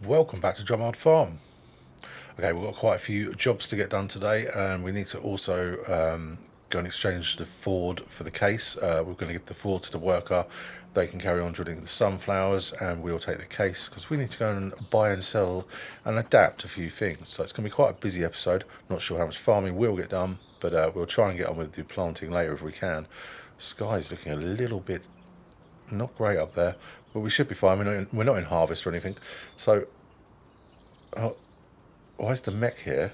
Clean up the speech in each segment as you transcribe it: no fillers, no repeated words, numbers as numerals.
Welcome back to Drumard Farm. Okay, we've got quite a few jobs to get done today, and we need to also go and exchange the Ford for the case. We're going to give the Ford to the worker. They can carry on drilling the sunflowers, and we'll take the case because we need to go and buy and sell and adapt a few things. So it's going to be quite a busy episode. Not sure how much farming will get done, but we'll try and get on with the planting later if we can. Sky's looking a little bit not great up there, but we should be fine. We're not in harvest or anything. So, why is the mech here?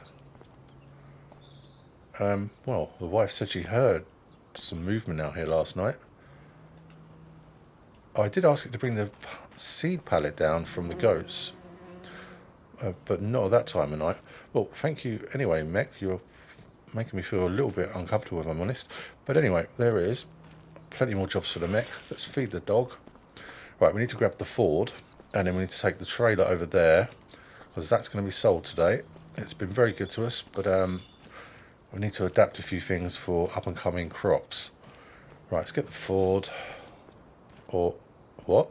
Well, the wife said she heard some movement out here last night. Oh, I did ask it to bring the seed pallet down from the goats, but not at that time of night. Well, thank you anyway, mech. You're making me feel a little bit uncomfortable, if I'm honest. But anyway, there it is. Plenty more jobs for the mech. Let's feed the dog. Right, we need to grab the Ford, and then we need to take the trailer over there, because that's going to be sold today. It's been very good to us, but we need to adapt a few things for up and coming crops. Right, let's get the Ford. Or what?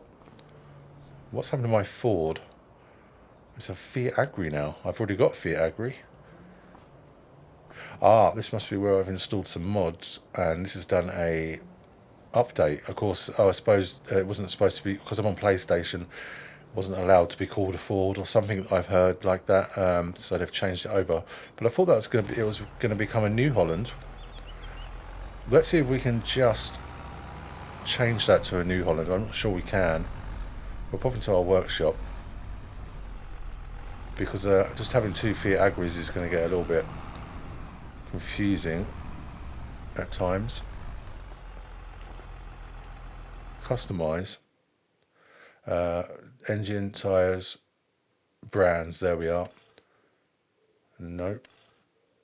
What's happened to my Ford? It's a Fiat Agri now. I've already got Fiat Agri. Ah, this must be where I've installed some mods, and this has done a update. Of course, I suppose it wasn't supposed to be, because I'm on PlayStation, wasn't allowed to be called a Ford or something I've heard like that. So they've changed it over. But I thought that was going to become a New Holland. Let's see if we can just change that to a New Holland. I'm not sure we can. We'll pop into our workshop, because just having two Fiat Agris is going to get a little bit confusing at times. Customize. Engine, tyres, brands. There we are. Nope.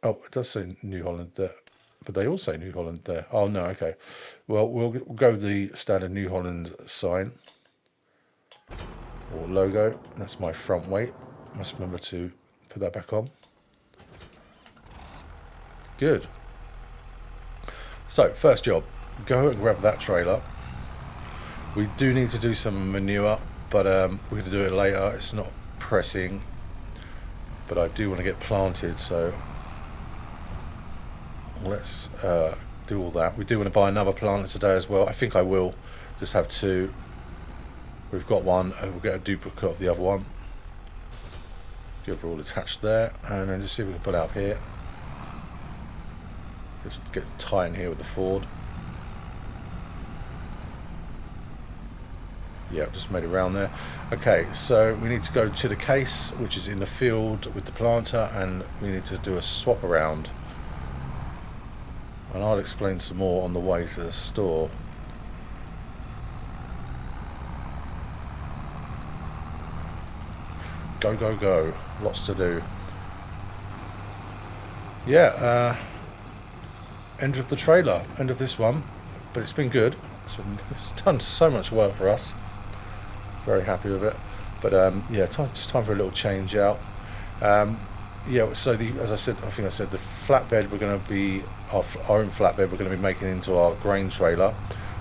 Oh, it does say New Holland there, but they all say New Holland there. Oh no, okay. Well, we'll go with the standard New Holland sign or logo. That's my front weight. Must remember to put that back on. Good. So, first job, go and grab that trailer. We do need to do some manure, but we're going to do it later. It's not pressing, but I do want to get planted, so let's do all that. We do want to buy another planter today as well. I think I will just have two. We've got one, and we'll get a duplicate of the other one. Get it all attached there, and then just see if we can put it up here. Just get tight in here with the Ford. Yeah, just made it around there. Okay, so we need to go to the case, which is in the field with the planter, and we need to do a swap around. And I'll explain some more on the way to the store. Go, go, go. Lots to do. Yeah, end of the trailer, end of this one. But it's been good. It's done so much work for us. Very happy with it. But yeah, just time for a little change out. Yeah, so as I said, I think I said the flatbed, we're going to be our own flatbed, we're going to be making into our grain trailer,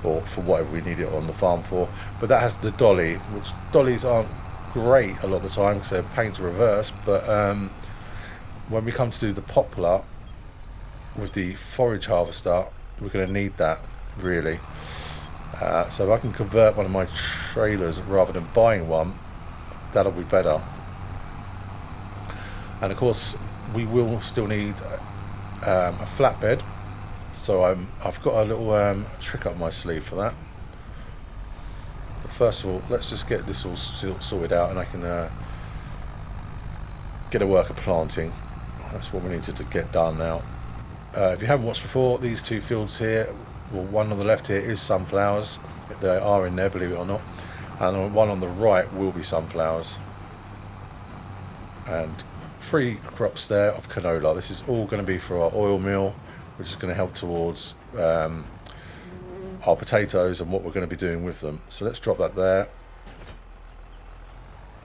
or for whatever we need it on the farm for. But that has the dolly, which dollies aren't great a lot of the time because they're a pain to reverse. But when we come to do the poplar with the forage harvester, we're going to need that really. So if I can convert one of my trailers rather than buying one, that'll be better. And of course, we will still need a flatbed. So I've got a little trick up my sleeve for that. But first of all, let's just get this all sorted out, and I can get a worker planting. That's what we need to get done now. If you haven't watched before, these two fields here, well, one on the left here is sunflowers. They are in there, believe it or not. And one on the right will be sunflowers. And 3 crops there of canola. This is all going to be for our oil mill, which is going to help towards our potatoes and what we're going to be doing with them. So let's drop that there.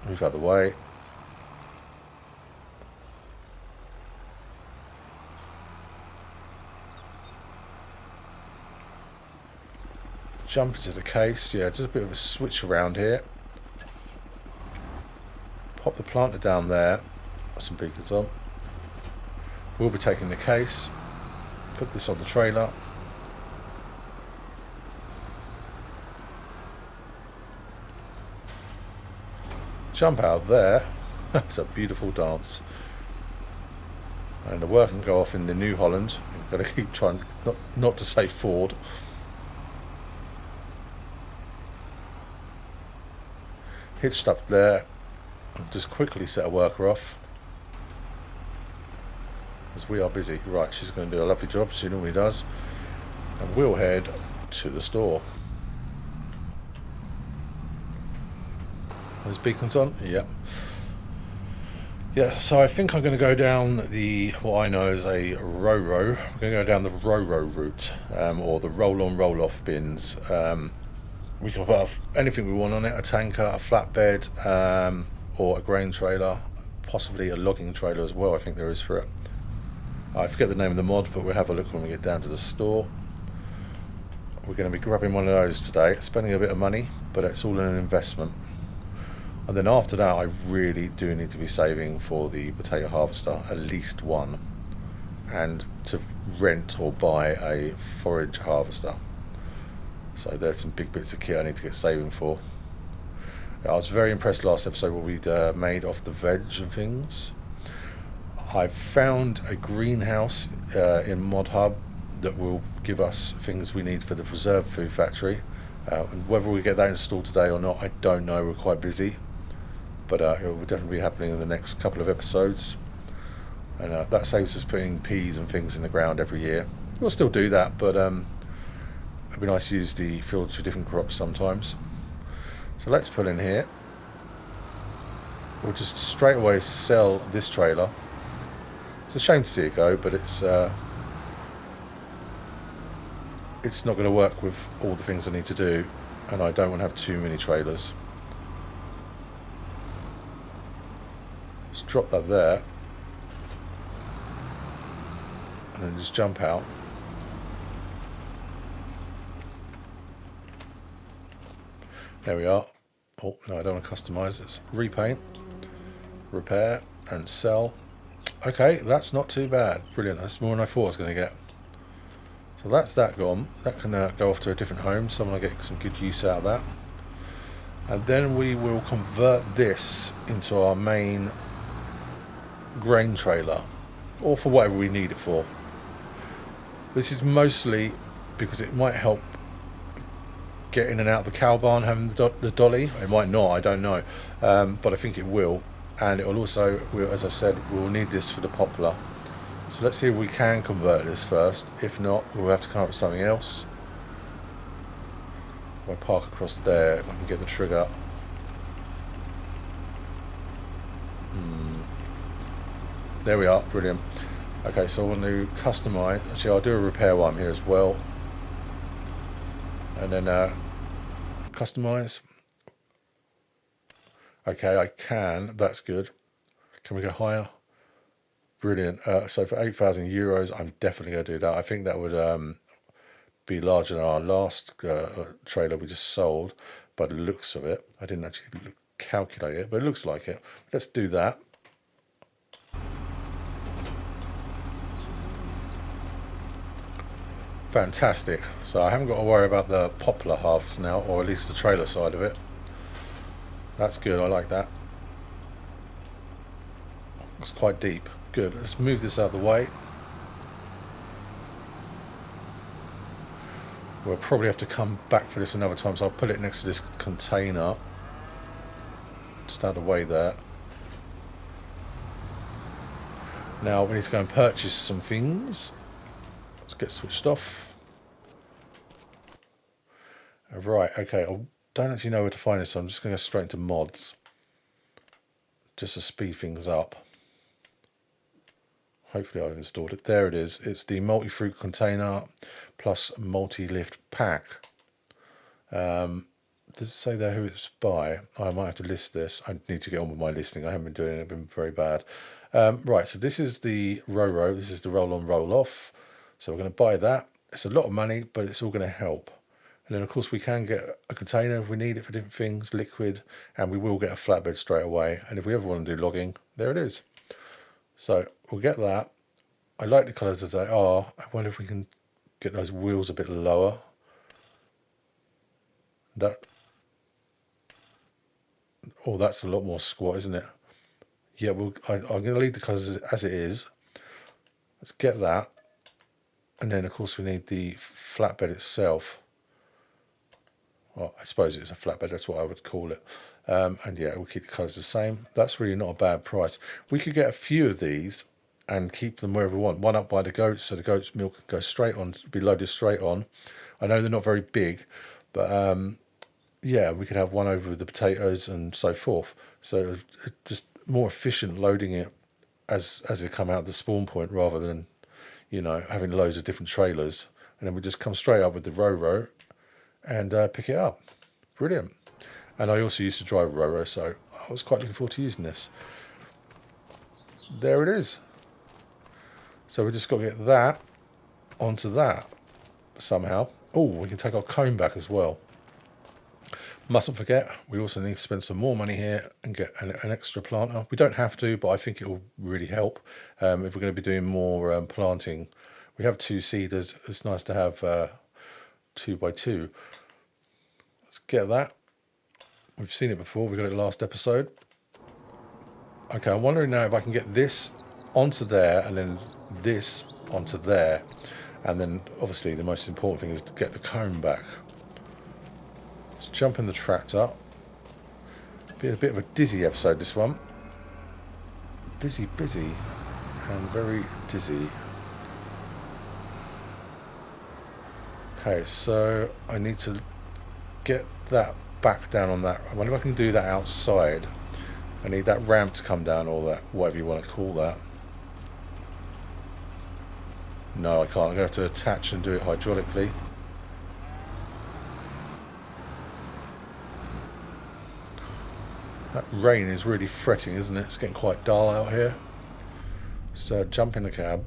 Move out of the way. Jump into the case. Yeah, just a bit of a switch around here. Pop the planter down there, put some beacons on. We'll be taking the case, put this on the trailer. Jump out there. It's a beautiful dance. And the work can go off in the New Holland. You've got to keep trying not to say Ford. Hitched up there. And just quickly set a worker off. As we are busy. Right, she's going to do a lovely job. She normally does. And we'll head to the store. Those beacons on? Yep. Yeah, so I think I'm going to go down what I know is a Ro-Ro. I'm going to go down the Ro-Ro route, or the roll-on, roll-off bins. We can put anything we want on it, a tanker, a flatbed, or a grain trailer, possibly a logging trailer as well, I think there is for it. I forget the name of the mod, but we'll have a look when we get down to the store. We're going to be grabbing one of those today, spending a bit of money, but it's all an investment. And then after that, I really do need to be saving for the potato harvester, at least one, and to rent or buy a forage harvester. So there's some big bits of kit I need to get saving for. I was very impressed last episode what we'd made off the veg and things. I found a greenhouse in Mod Hub that will give us things we need for the preserved food factory. And whether we get that installed today or not, I don't know. We're quite busy. But it will definitely be happening in the next couple of episodes. And that saves us putting peas and things in the ground every year. We'll still do that, but it'd be nice to use the fields for different crops sometimes. So let's pull in here. We'll just straight away sell this trailer. It's a shame to see it go, but it's not going to work with all the things I need to do, and I don't want to have too many trailers. Let's drop that there, and then just jump out. There we are. Oh no, I don't want to customize. It's repaint, repair, and sell. Okay, that's not too bad. Brilliant. That's more than I thought I was going to get. So that's that gone. That can go off to a different home. Someone will get some good use out of that. And then we will convert this into our main grain trailer, or for whatever we need it for. This is mostly because it might help get in and out of the cow barn having the dolly. It might not, I don't know, but I think it will. And it will also, as I said, we'll need this for the poplar. So let's see if we can convert this first. If not, we'll have to come up with something else. If I park across there, if I can get the trigger. There we are, brilliant. Okay, so I want to customize. Actually, I'll do a repair one here as well. And then customize. Okay, I can. That's good. Can we go higher? Brilliant. So for €8,000, I'm definitely going to do that. I think that would be larger than our last trailer we just sold, by the looks of it. I didn't actually calculate it, but it looks like it. Let's do that. Fantastic. So I haven't got to worry about the poplar harvest now, or at least the trailer side of it. That's good. I like that. It's quite deep. Good. Let's move this out of the way. We'll probably have to come back for this another time, so I'll put it next to this container. Just out of the way there. Now we need to go and purchase some things. Let's get switched off. Right, okay, I don't actually know where to find this, so I'm just going to go straight into mods. Just to speed things up. Hopefully I've installed it. There it is. It's the multi-fruit container plus multi-lift pack. Does it say there who it's by? I might have to list this. I need to get on with my listing. I haven't been doing it. It's been very bad. Right, so this is the Ro-Ro. This is the roll-on, roll-off. So we're going to buy that. It's a lot of money, but it's all going to help. And then of course we can get a container if we need it for different things, liquid, and we will get a flatbed straight away. And if we ever want to do logging, there it is. So we'll get that. I like the colours as they are. I wonder if we can get those wheels a bit lower. That's a lot more squat, isn't it? Yeah, I'm going to leave the colours as it is. Let's get that. And then of course we need the flatbed itself. Well, I suppose it's a flatbed, that's what I would call it. And yeah, we'll keep the colours the same. That's really not a bad price. We could get a few of these and keep them wherever we want. One up by the goats, so the goat's milk can go straight on, be loaded straight on. I know they're not very big, but yeah, we could have one over with the potatoes and so forth. So just more efficient loading it as they come out the spawn point, rather than, you know, having loads of different trailers. And then we just come straight up with the Roro and pick it up. Brilliant. And I also used to drive a Roro, so I was quite looking forward to using this. There it is. So we just got to get that onto that somehow. Oh, we can take our cone back as well. Mustn't forget, we also need to spend some more money here and get an extra planter. We don't have to, but I think it will really help if we're going to be doing more planting. We have 2 seeders. It's nice to have 2x2. Let's get that. We've seen it before. We got it last episode. Okay, I'm wondering now if I can get this onto there and then this onto there. And then obviously the most important thing is to get the cone back. Let's jump in the tractor. Be a bit of a dizzy episode, this one. Busy and very dizzy. Okay, so I need to get that back down on that. I wonder if I can do that outside. I need that ramp to come down, or that, whatever you want to call that. No, I can't. I'm going to have to attach and do it hydraulically. That rain is really fretting, isn't it? It's getting quite dull out here. So jump in the cab.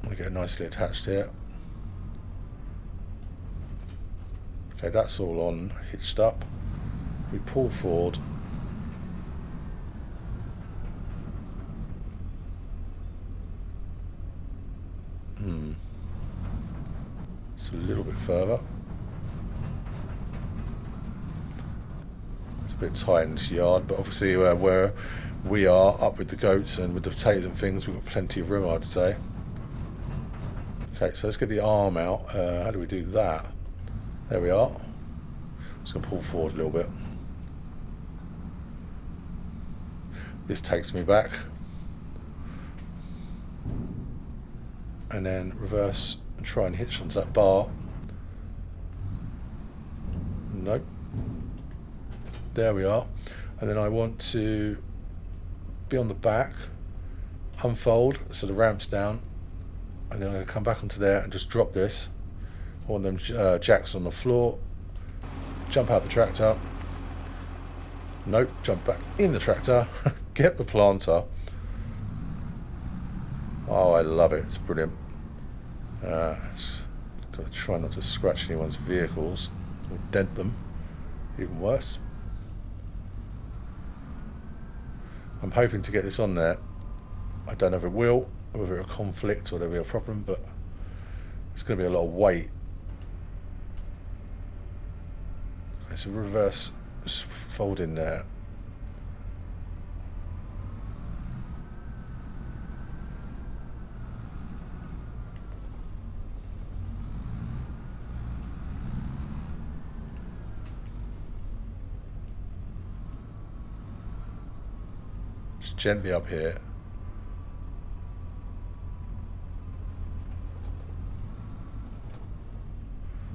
I'm going to get it nicely attached here. Okay, that's all on, hitched up. We pull forward. It's a little bit further. It's a bit tight in this yard, but obviously where we are, up with the goats and with the potatoes and things, we've got plenty of room, I'd say. Okay, so let's get the arm out. How do we do that? There we are. Just going to pull forward a little bit. This takes me back. And then reverse and try and hitch onto that bar. Nope. There we are. And then I want to be on the back, unfold so the ramp's down, and then I'm going to come back onto there and just drop this. I want them jacks on the floor. Jump out the tractor. Nope, jump back in the tractor. Get the planter. Oh, I love it. It's brilliant. Got to try not to scratch anyone's vehicles or dent them. Even worse. I'm hoping to get this on there. I don't know if it will, whether it'll conflict or there'll be a problem, but it's going to be a lot of weight. It's a reverse, just fold in there. Just gently up here.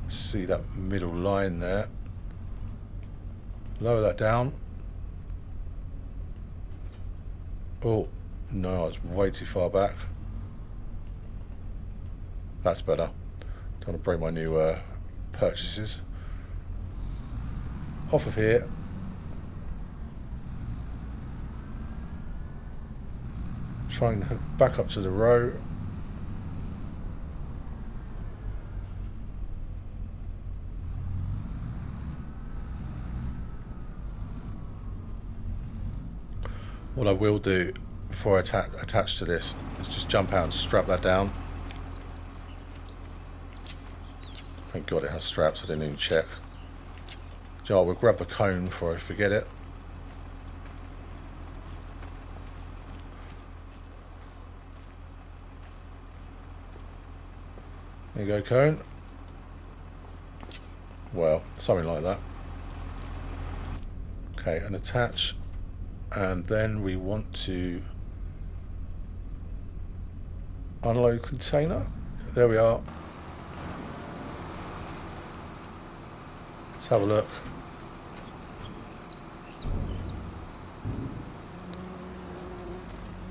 See that middle line there. Lower that down. Oh, no, it's way too far back. That's better. Don't want to break my new purchases. Off of here. Try and hook back up to the row. And What I will do before I attach to this is just jump out and strap that down. Thank God it has straps, I didn't even check. So we'll grab the cone before I forget it. There you go, cone. Well, something like that. Okay, and attach. And then we want to unload container. There we are. Let's have a look.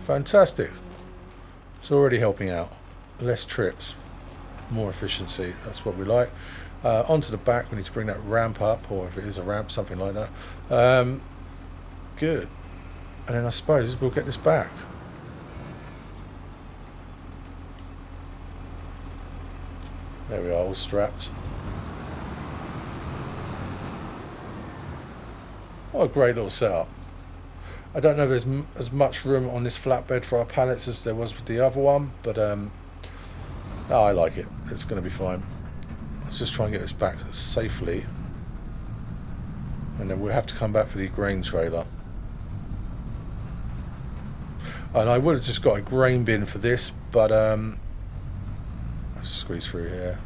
Fantastic. It's already helping out. Less trips, more efficiency. That's what we like. Onto the back, we need to bring that ramp up, or if it is a ramp, something like that. Good. And then I suppose we'll get this back. There we are, all strapped. What a great little setup. I don't know if there's as much room on this flatbed for our pallets as there was with the other one, but no, I like it. It's going to be fine. Let's just try and get this back safely. And then we'll have to come back for the grain trailer. And I would have just got a grain bin for this, but I'll squeeze through here.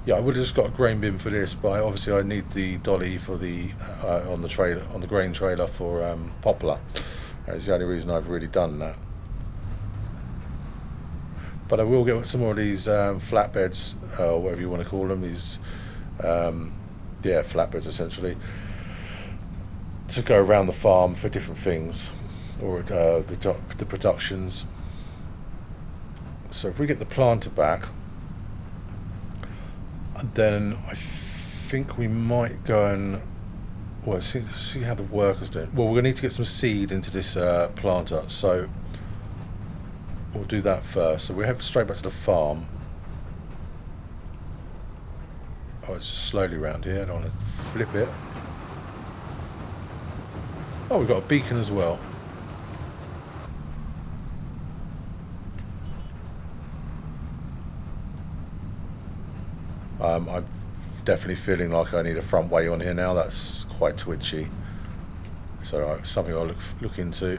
Yeah, I would have just got a grain bin for this, but obviously I need the dolly for the on the trailer, on the grain trailer for poplar. That's the only reason I've really done that. But I will get some more of these flatbeds, or whatever you want to call them. These, yeah, flatbeds essentially, to go around the farm for different things, or the productions. So if we get the planter back, then I think we might go and see how the worker's doing. Well, we're going to need to get some seed into this planter, so we'll do that first. So we head straight back to the farm. Oh, it's just slowly around here. I don't want to flip it. Oh, we've got a beacon as well. I'm definitely feeling like I need a front way on here now. That's quite twitchy. So something I'll look into.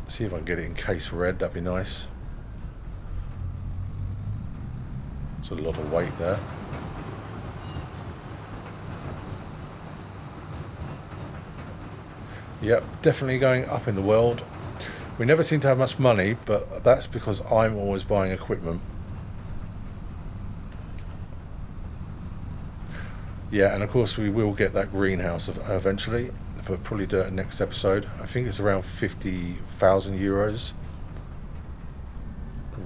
See if I can get it in case red. That'd be nice. There's a lot of weight there. Yep, definitely going up in the world. We never seem to have much money, but that's because I'm always buying equipment. Yeah, and of course we will get that greenhouse eventually, but probably do it next episode. I think it's around 50,000 euros.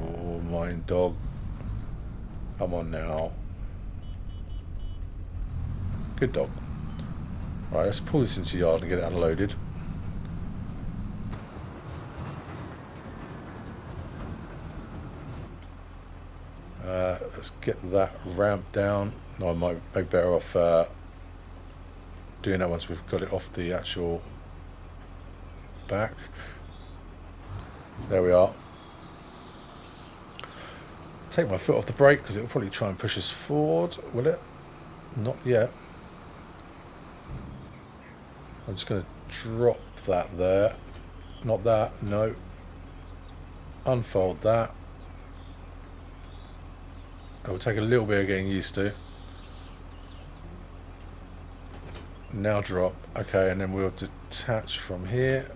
Oh, mine dog. Come on now. Good dog. Right, let's pull this into the yard and get it unloaded. Let's get that ramp down. No, I might be better off doing that once we've got it off the actual back. There we are. Take my foot off the brake because it will probably try and push us forward, will it? Not yet. I'm just going to drop that there. Not that, no. Unfold that. It will take a little bit of getting used to. Now drop. Okay, and then we'll detach from here.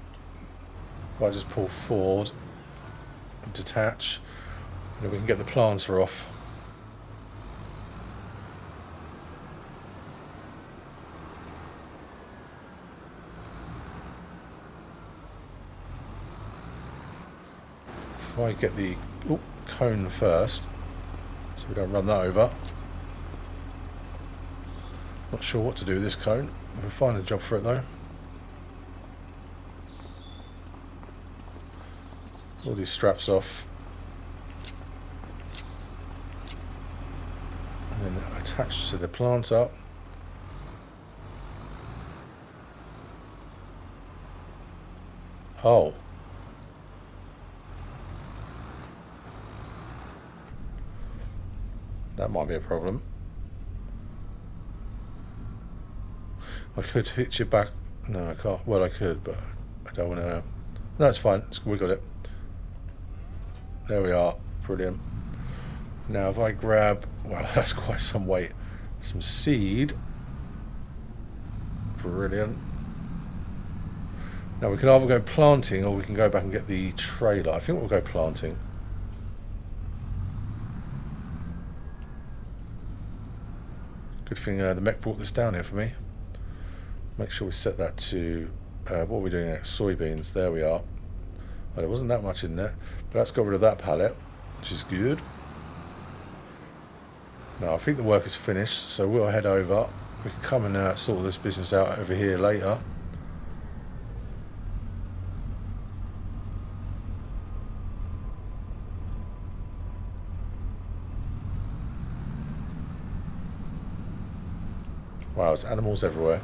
I'll just pull forward and detach. And then we can get the planter off. If I get the cone first, so we don't run that over. Not sure what to do with this cone. We'll find a job for it though. All these straps off. And then attached to the planter. Oh. That might be a problem. I could hitch it back. No, I can't. Well, I could, but I don't want to. No, it's fine. We got it. There we are. Brilliant. Now, if I grab, well, that's quite some weight. Some seed. Brilliant. Now, we can either go planting or we can go back and get the trailer. I think we'll go planting. Good thing the mech brought this down here for me. Make sure we set that to, what are we doing next? Soybeans. There we are. Well, there wasn't that much in there, but let's get rid of that pallet, which is good. Now, I think the work is finished, so we'll head over. We can come and sort this business out over here later. Wow, there's animals everywhere.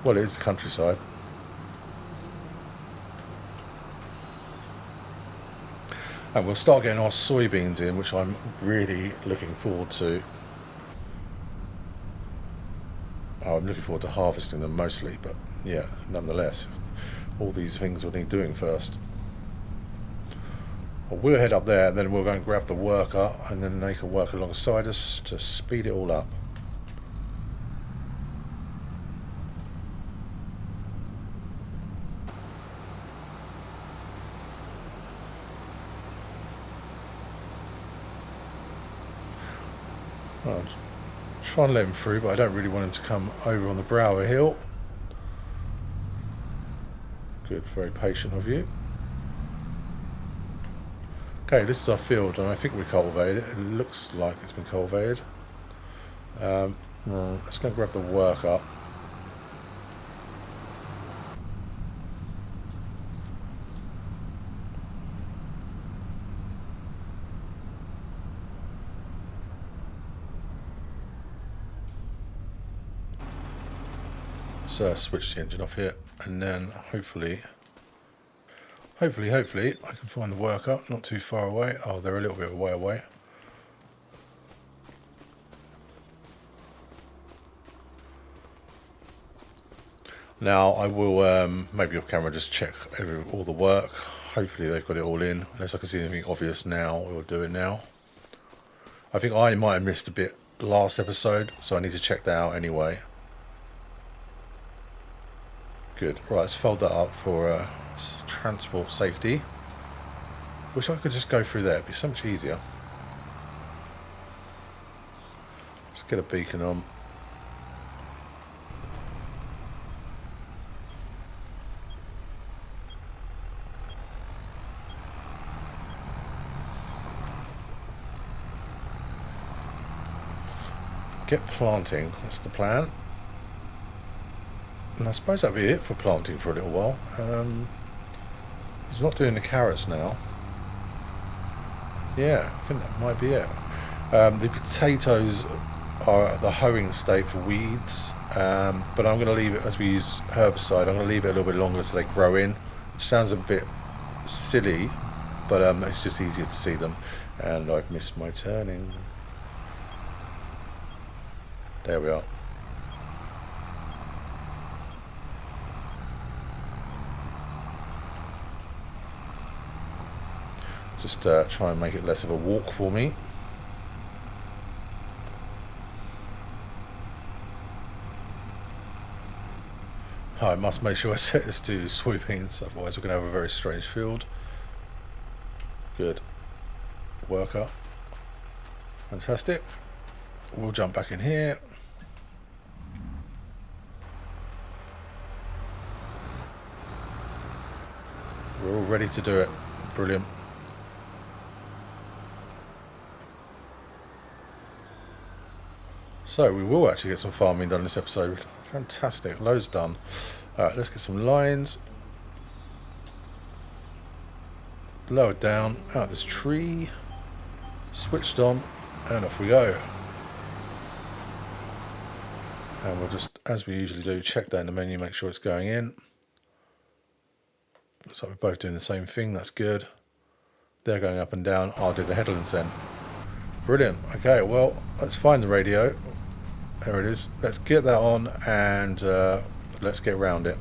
Well, it is the countryside. And we'll start getting our soybeans in, which I'm really looking forward to. Oh, I'm looking forward to harvesting them mostly, but yeah, nonetheless, all these things will need doing first. Well, we'll head up there, and then we'll go and grab the worker, and then they can work alongside us to speed it all up. I'll try and let him through, but I don't really want him to come over on the brow of a hill. Good, very patient of you. Okay, this is our field, and I think we cultivated it. It looks like it's been cultivated. Let's go and grab the worker. So switch the engine off here, and then hopefully I can find the worker not too far away. Oh, they're a little bit of a way away. Now I will maybe off camera just check all the work. Hopefully they've got it all in. Unless I can see anything obvious now, we'll do it now. I think I might have missed a bit last episode, so I need to check that out anyway. Good. Right, let's fold that up for transport safety. Wish I could just go through there. It'd be so much easier. Let's get a beacon on. Get planting. That's the plan. And I suppose that'll be it for planting for a little while. He's not doing the carrots now. Yeah, I think that might be it. The potatoes are at the hoeing state for weeds, but I'm going to leave it, as we use herbicide, I'm going to leave it a little bit longer so they grow in. Which sounds a bit silly, but it's just easier to see them. And I've missed my turning. There we are. Just try and make it less of a walk for me. I must make sure I set this to soybeans, otherwise we're going to have a very strange field. Good. Worker. Fantastic. We'll jump back in here. We're all ready to do it. Brilliant. So we will actually get some farming done this episode. Fantastic, loads done. Alright, let's get some lines. Lower down, out this tree. Switched on, and off we go. And we'll just, as we usually do, check that in the menu, make sure it's going in. Looks like we're both doing the same thing, that's good. They're going up and down, I'll do the headlands then. Brilliant. Okay, well, let's find the radio. There it is. Let's get that on and let's get round it.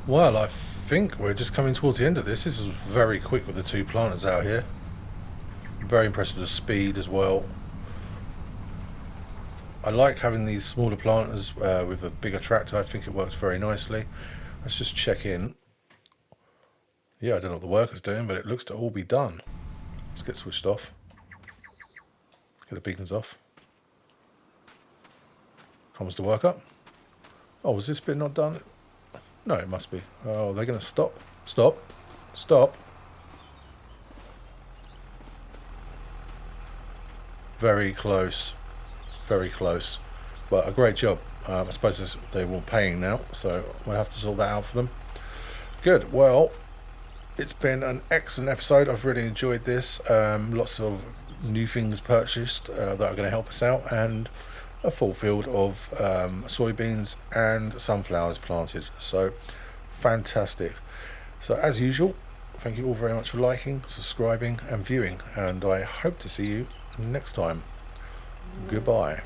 Well, I think we're just coming towards the end of this. This was very quick with the two planters out here. Very impressed with the speed as well. I like having these smaller planters with a bigger tractor. I think it works very nicely. Let's just check in. Yeah, I don't know what the worker's doing, but it looks to all be done. Let's get switched off. Get the beacons off. Comes the worker. Oh, was this bit not done? No, it must be. Oh, they're going to stop. Stop. Stop. Very close. Very close. But a great job. I suppose they're all paying now, so we'll have to sort that out for them. Good. Well, it's been an excellent episode. I've really enjoyed this. Lots of new things purchased that are going to help us out, and a full field of soybeans and sunflowers planted. So fantastic. So as usual, thank you all very much for liking, subscribing and viewing, and I hope to see you next time. Goodbye.